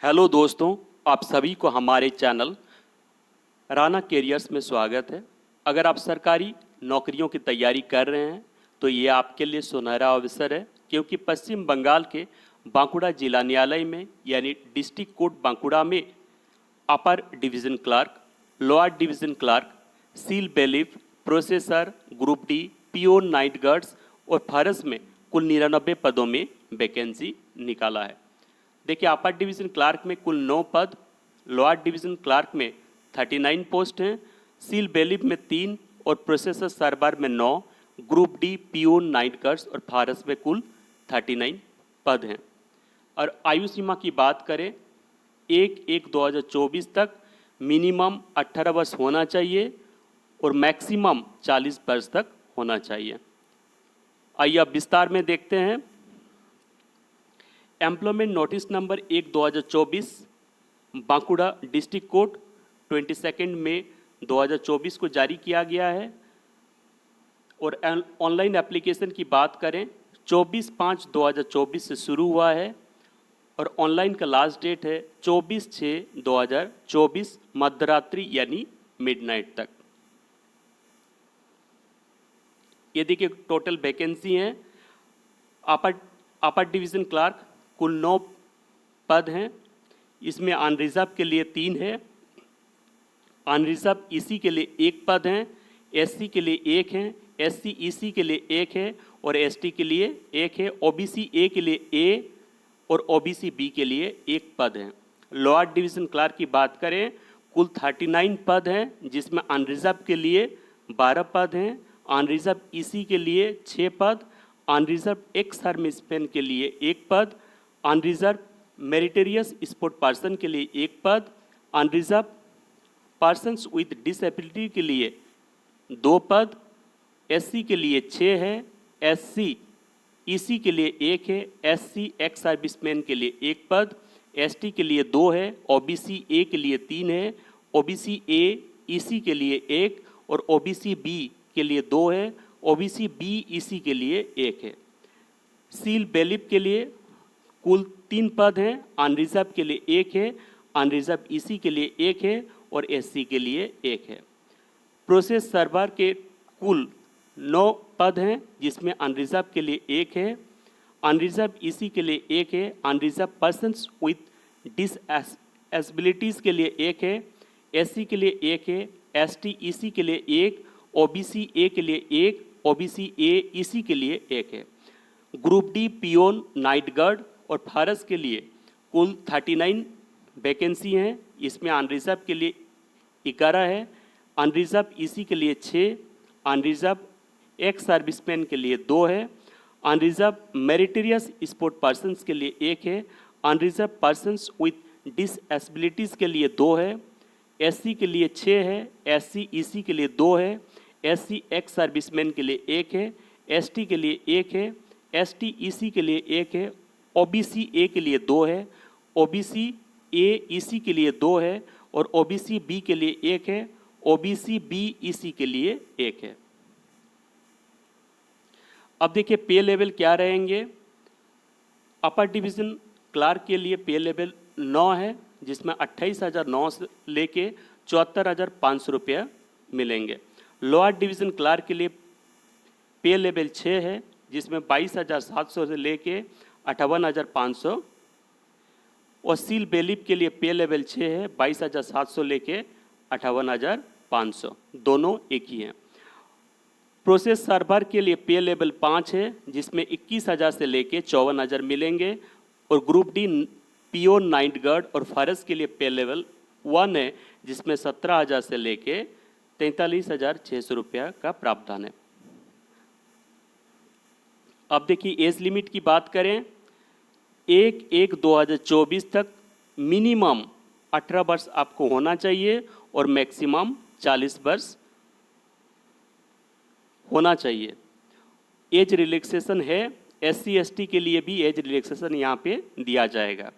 Hello दोस्तों, आप सभी को हमारे चैनल राना कैरियर्स में स्वागत है। अगर आप सरकारी नौकरियों की तैयारी कर रहे हैं तो ये आपके लिए सुनहरा अवसर है, क्योंकि पश्चिम बंगाल के बांकुड़ा जिला न्यायालय में यानी डिस्ट्रिक्ट कोर्ट बांकुड़ा में upper division clerk, lower division clerk, seal bailiff, processor, group D, peon, night guards और फरस में कुल 99 पदों में वैकेंसी निकाला है। देखिए, अपर डिवीज़न क्लर्क में कुल 9 पद, लोअर डिवीज़न क्लर्क में 39 पोस्ट हैं, सील बेलिफ में 3 और प्रोसेसर सर्वर में 9, group D, peon, night guards और फारस में कुल 39 पद हैं। और आयु सीमा की बात करें, 1/1/2024 तक मिनिमम 18 वर्ष होना चाहिए और मैक्सिमम 40 वर्ष तक होना चाहिए। आइए अब विस्तार में देखते हैं। Employment notice number 1/2024 Bankura district court 22 मई 2024 को जारी किया गया है। और ऑनलाइन एप्लीकेशन की बात करें, 24/5/2024 से शुरू हुआ है और ऑनलाइन का लास्ट डेट है 24/6/2024 मध्यरात्रि यानी मिडनाइट तक। ये देखिए, टोटल वैकेंसी हैं। अपर डिवीज़न क्लर्क कुल 9 पद हैं। इसमें अनरिजर्व के लिए 3 है, अनरिजर्व ईसी के लिए 1 पद हैं, एससी के लिए 1 है, एससी ईसी के लिए 1 है और एसटी के लिए 1 है। ओबीसी ए के लिए ए और ओबीसी बी के लिए 1 पद है। लोअर डिवीज़न क्लर्क की बात करें, कुल 39 पद हैं, जिसमें अनरिजर्व के लिए 12 पद हैं, अनरिजर्व ईसी के लिए 6 पद, अनरिजर्व एक्स सर्विस स्पेन के लिए 1 पद, अनरिजर्व मेरिटोरियस स्पोर्ट पर्सन के लिए 1 पद, अनरिजर्व पर्सन्स विद डिसेबिलिटी के लिए 2 पद, एससी के लिए 6 है, एससी ईसी के लिए 1 है, एससी एक्स सर्विसमैन के लिए 1 पद, एसटी के लिए 2 है, ओबीसी ए के लिए 3 है, ओबीसी ए ईसी के लिए 1 और ओबीसी बी के लिए 2 है, ओबीसी बी ईसी के लिए 1 है। सील बेलिफ के लिए कुल 3 पद हैं, अनरिजर्व के लिए 1 है, अनरिजर्व ईसी के लिए 1 है और एससी के लिए 1 है। प्रोसेस सर्वर के कुल 9 पद हैं, जिसमें अनरिजर्व के लिए 1 है, अनरिजर्व ईसी के लिए 1 है, अनरिजर्व पर्सन्स विथ डिसएबिलिटीज़ के लिए 1 है, एससी के लिए 1 है, एसटी ईसी के लिए 1, ओबीसी ए के लिए 1, ओबीसी ए ईसी के लिए 1 है। Group D, peon, night guard और फारस के लिए कुल 39 वैकेंसी हैं। इसमें अनरिजर्व के लिए 11 है, अनरिजर्व ईसी के लिए 6, अनरिजर्व एक्स सर्विसमैन के लिए 2 है, अनरिजर्व मेरिटोरियस स्पोर्ट पर्सन्स के लिए 1 है, अनरिजर्व पर्सन्स विथ डिसएबिलिटीज़ के लिए 2 है, एससी के लिए 6 है, एससी ईसी के लिए 2 है, एससी एक्स सर्विसमैन के लिए 1 है, एसटी के लिए 1 है, एसटी ईसी के लिए 1 है, ओबीसी ए के लिए 2 है, ओबीसी ए ईसी के लिए 2 है और ओबीसी बी के लिए 1 है, ओबीसी बी ईसी के लिए 1 है। अब देखिए, पे लेवल क्या रहेंगे। अपर डिवीज़न क्लर्क के लिए पे लेवल 9 है, जिसमें 28,900 से लेके 74,500 रुपया मिलेंगे। लोअर डिवीज़न क्लर्क के लिए पे लेवल 6 है, जिसमें 22,700 से लेके 58,500 और सील बेलिफ के लिए पे लेवल 6 है, 22,700 लेके 58,500, दोनों एक ही हैं। प्रोसेस सर्वर के लिए पे लेवल 5 है, जिसमें 21,000 से लेके 54,000 मिलेंगे और group D, peon, night guard और फरस के लिए पे लेवल 1 है, जिसमें 17,000 से लेके 43,600 रुपया का प्रावधान है। अब देखिए, एज लिमिट की बात करें, 1/1/2024 तक मिनिमम 18 वर्ष आपको होना चाहिए और मैक्सिमम 40 वर्ष होना चाहिए। एज रिलैक्सेशन है, एससी एसटी के लिए भी एज रिलैक्सेशन यहाँ पे दिया जाएगा।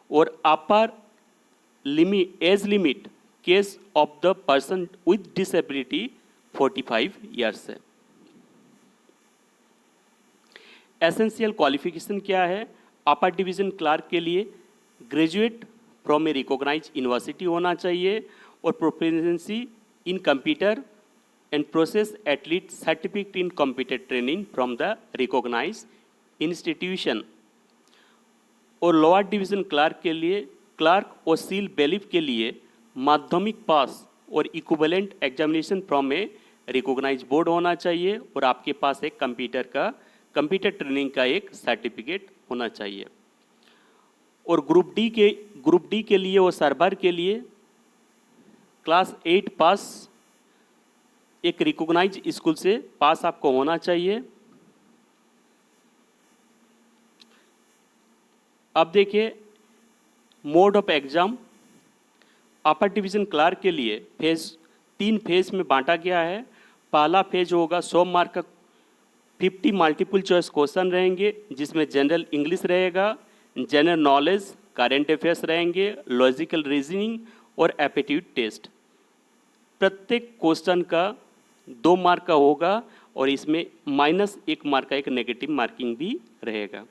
और upper age limit case of the person with disability 45 years है। एसेंशियल क्वालिफिकेशन क्या है। अपर डिवीज़न क्लर्क के लिए graduate from a recognise university होना चाहिए और proficiency in computer and process at least certificate in computer training from the recognise institution. और lower division clerk के लिए, क्लर्क और सील बेलिफ के लिए माध्यमिक पास और equivalent examination from a recognise board होना चाहिए और आपके पास एक कंप्यूटर ट्रेनिंग का एक सर्टिफिकेट होना चाहिए। और ग्रुप डी के लिए और सर्वर के लिए क्लास 8 पास एक रिकॉग्नाइज स्कूल से पास आपको होना चाहिए। अब देखिए mode of exam. Upper division clerk के लिए तीन फेज में बांटा गया है। पहला फेज होगा 100 मार्क का 50 मल्टीपल चॉइस क्वेश्चन रहेंगे, जिसमें जनरल इंग्लिश रहेगा, जनरल नॉलेज, करंट अफेयर्स रहेंगे, लॉजिकल रीजनिंग और एप्टीट्यूड टेस्ट। प्रत्येक क्वेश्चन का 2 मार्क का होगा और इसमें -1 मार्क का एक नेगेटिव मार्किंग भी रहेगा।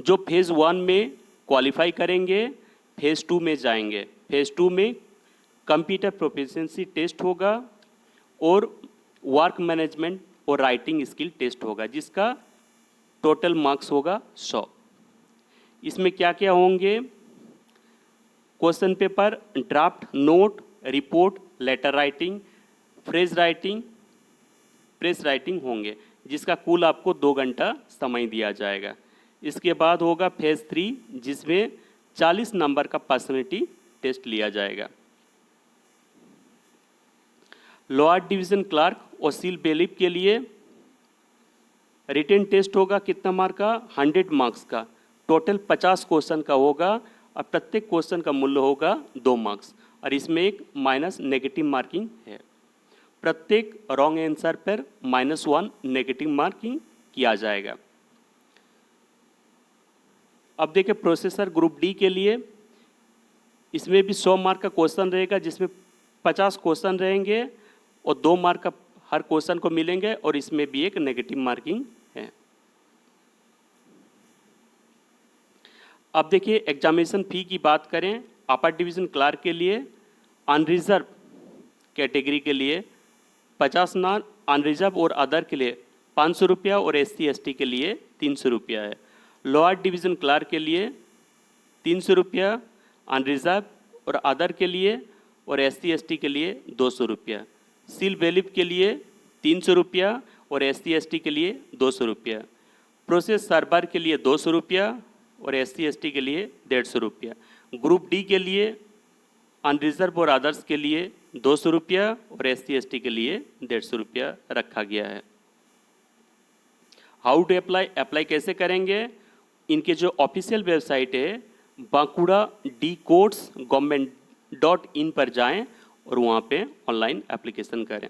जो फेज़ 1 में क्वालिफाई करेंगे फेज़ 2 में जाएंगे। फेज़ 2 में कंप्यूटर प्रोफिशिएंसी टेस्ट होगा और वर्क मैनेजमेंट और राइटिंग स्किल टेस्ट होगा, जिसका टोटल मार्क्स होगा 100। इसमें क्या क्या होंगे? Question paper, draft, note, report, letter writing, press writing होंगे, जिसका कुल आपको 2 घंटा समय दिया जाएगा। इसके बाद होगा फेज़ 3, जिसमें 40 नंबर का पर्सनैलिटी टेस्ट लिया जाएगा। लोअर डिवीज़न क्लर्क और सील बेलिफ के लिए रिटन टेस्ट होगा कितना मार्क का? 100 मार्क्स का। टोटल 50 क्वेश्चन का होगा और प्रत्येक क्वेश्चन का मूल्य होगा 2 मार्क्स और इसमें एक माइनस नेगेटिव मार्किंग है। प्रत्येक रॉन्ग आंसर पर -1 नेगेटिव मार्किंग किया जाएगा। अब देखिए प्रोसेसर ग्रुप डी के लिए, इसमें भी 100 मार्क का क्वेश्चन रहेगा, जिसमें 50 क्वेश्चन रहेंगे और 2 मार्क का हर क्वेश्चन को मिलेंगे और इसमें भी एक नेगेटिव मार्किंग है। अब देखिए एग्जामिनेशन फी की बात करें। अपर डिवीज़न क्लर्क के लिए अनरिजर्व कैटेगरी के लिए 50 नान, अनरिजर्व और अदर के लिए 500 रुपया और SC/ST के लिए 300 रुपया है। लोअर डिवीज़न क्लर्क के लिए 300 रुपया, अनरिजर्व और अदर के लिए और SC/ST के लिए 200 रुपया। सील बेलिफ के लिए 300 रुपया और SC/ST के लिए 200 रुपया। प्रोसेस सर्वर के लिए 200 रुपया और SC/ST के लिए 150 रुपया। ग्रुप डी के लिए अनरिजर्व और अदर्स के लिए 200 रुपया और SC/ST के लिए 150 रुपया रखा गया है। हाउ टू अप्लाई कैसे करेंगे? इनके जो ऑफिशियल वेबसाइट है बांकुड़ा DCourts government.in पर जाएं और वहाँ पे ऑनलाइन एप्लीकेशन करें।